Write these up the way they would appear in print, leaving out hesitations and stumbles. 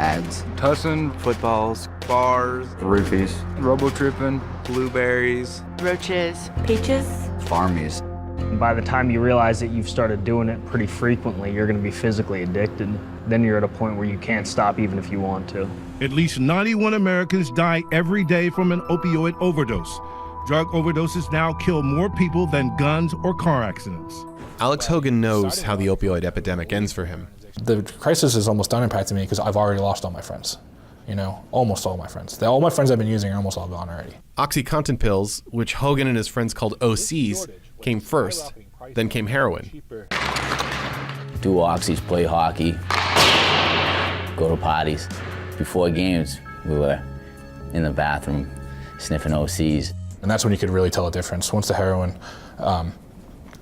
ads, tussin, footballs, bars, roofies, robo-tripping, blueberries, roaches, peaches, farmies. And by the time you realize that you've started doing it pretty frequently, you're going to be physically addicted. Then you're at a point where you can't stop even if you want to. At least 91 Americans die every day from an opioid overdose. Drug overdoses now kill more people than guns or car accidents. Alex Hogan knows how the opioid epidemic ends for him. The crisis is almost done impacting me because I've already lost all my friends. Almost all my friends. All my friends I've been using are almost all gone already. OxyContin pills, which Hogan and his friends called OCs, came first. Then came heroin. Do oxys, play hockey, go to parties. Before games, we were in the bathroom sniffing OCs. And that's when you could really tell a difference. Once the heroin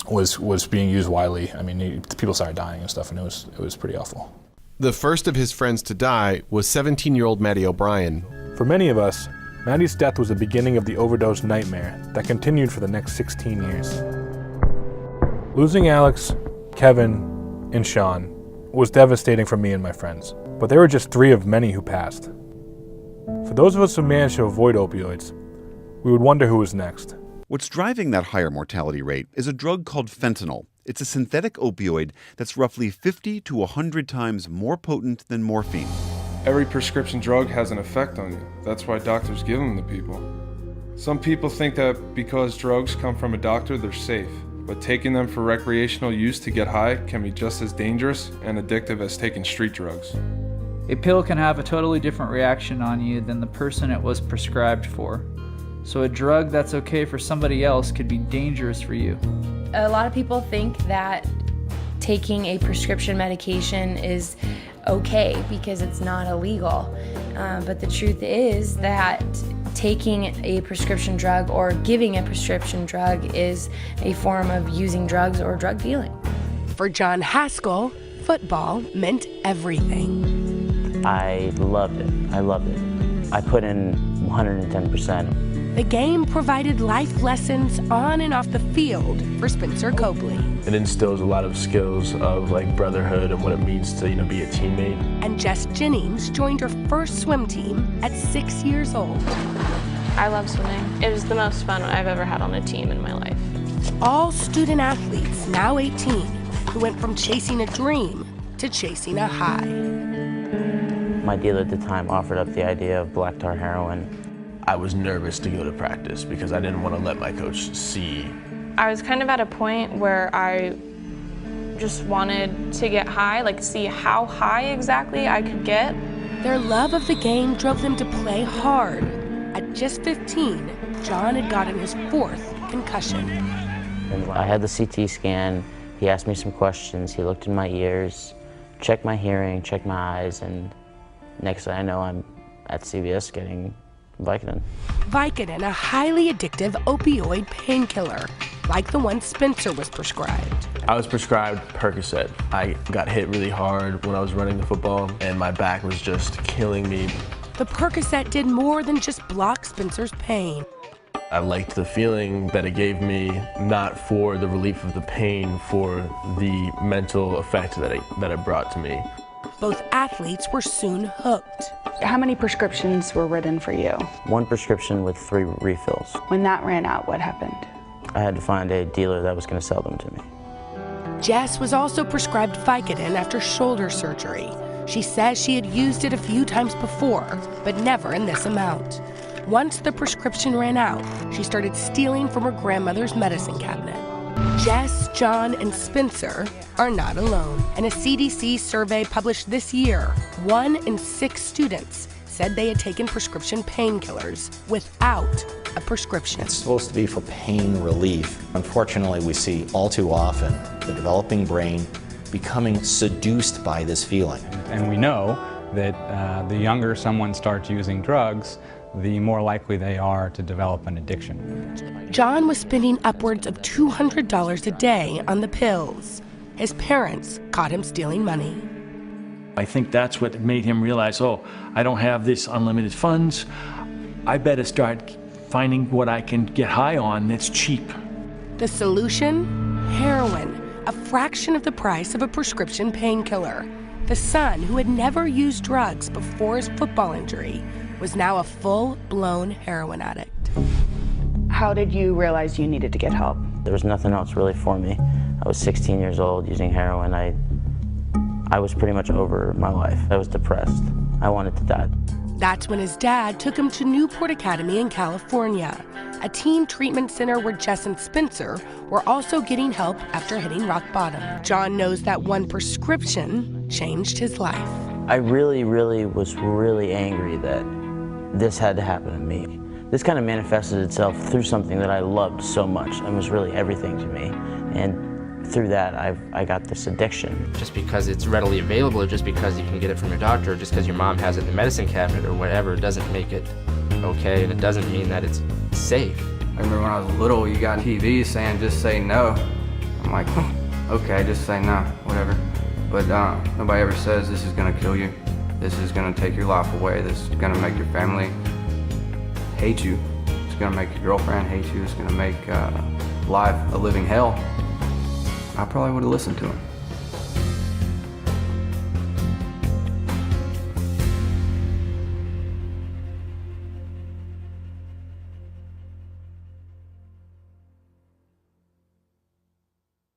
was being used widely, I mean, people started dying and stuff, and it was pretty awful. The first of his friends to die was 17-year-old Maddie O'Brien. For many of us, Maddie's death was the beginning of the overdose nightmare that continued for the next 16 years. Losing Alex, Kevin, and Sean was devastating for me and my friends, but they were just 3 of many who passed. For those of us who managed to avoid opioids, we would wonder who was next. What's driving that higher mortality rate is a drug called fentanyl. It's a synthetic opioid that's roughly 50 to 100 times more potent than morphine. Every prescription drug has an effect on you. That's why doctors give them to people. Some people think that because drugs come from a doctor, they're safe. But taking them for recreational use to get high can be just as dangerous and addictive as taking street drugs. A pill can have a totally different reaction on you than the person it was prescribed for. So a drug that's okay for somebody else could be dangerous for you. A lot of people think that taking a prescription medication is okay because it's not illegal. But the truth is that taking a prescription drug or giving a prescription drug is a form of using drugs or drug dealing. For John Haskell, football meant everything. I loved it. I put in 110%. The game provided life lessons on and off the field for Spencer Copley. It instills a lot of skills of brotherhood and what it means to be a teammate. And Jess Jennings joined her first swim team at 6 years old. I love swimming. It was the most fun I've ever had on a team in my life. All student athletes, now 18, who went from chasing a dream to chasing a high. My dealer at the time offered up the idea of black tar heroin. I was nervous to go to practice because I didn't want to let my coach see. I was kind of at a point where I just wanted to get high, see how high exactly I could get. Their love of the game drove them to play hard. At just 15, John had gotten his 4th concussion. And I had the CT scan. He asked me some questions. He looked in my ears, checked my hearing, checked my eyes, and next thing I know, I'm at CVS getting Vicodin. Vicodin, a highly addictive opioid painkiller, like the one Spencer was prescribed. I was prescribed Percocet. I got hit really hard when I was running the football, and my back was just killing me. The Percocet did more than just block Spencer's pain. I liked the feeling that it gave me, not for the relief of the pain, for the mental effect that it brought to me. Both athletes were soon hooked. How many prescriptions were written for you? 1 prescription with 3 refills. When that ran out, what happened? I had to find a dealer that was going to sell them to me. Jess was also prescribed Vicodin after shoulder surgery. She says she had used it a few times before, but never in this amount. Once the prescription ran out, she started stealing from her grandmother's medicine cabinet. Jess, John, and Spencer are not alone. In a CDC survey published this year, 1 in 6 students said they had taken prescription painkillers without a prescription. It's supposed to be for pain relief. Unfortunately, we see all too often the developing brain becoming seduced by this feeling. And we know that the younger someone starts using drugs, the more likely they are to develop an addiction. John was spending upwards of $200 a day on the pills. His parents caught him stealing money. I think that's what made him realize, oh, I don't have this unlimited funds. I better start finding what I can get high on that's cheap. The solution? Heroin, a fraction of the price of a prescription painkiller. The son, who had never used drugs before his football injury, was now a full-blown heroin addict. How did you realize you needed to get help? There was nothing else really for me. I was 16 years old using heroin. I was pretty much over my life. I was depressed. I wanted to die. That's when his dad took him to Newport Academy in California, a teen treatment center where Jess and Spencer were also getting help after hitting rock bottom. John knows that one prescription changed his life. I really was really angry that this had to happen to me. This kind of manifested itself through something that I loved so much and was really everything to me. And through that, I got this addiction. Just because it's readily available, or just because you can get it from your doctor, or just because your mom has it in the medicine cabinet or whatever, doesn't make it okay, and it doesn't mean that it's safe. I remember when I was little, you got TV saying just say no. I'm like, okay, just say no, whatever. But nobody ever says this is gonna kill you. This is gonna take your life away. This is gonna make your family hate you. It's gonna make your girlfriend hate you. It's gonna make life a living hell. I probably would have listened to him.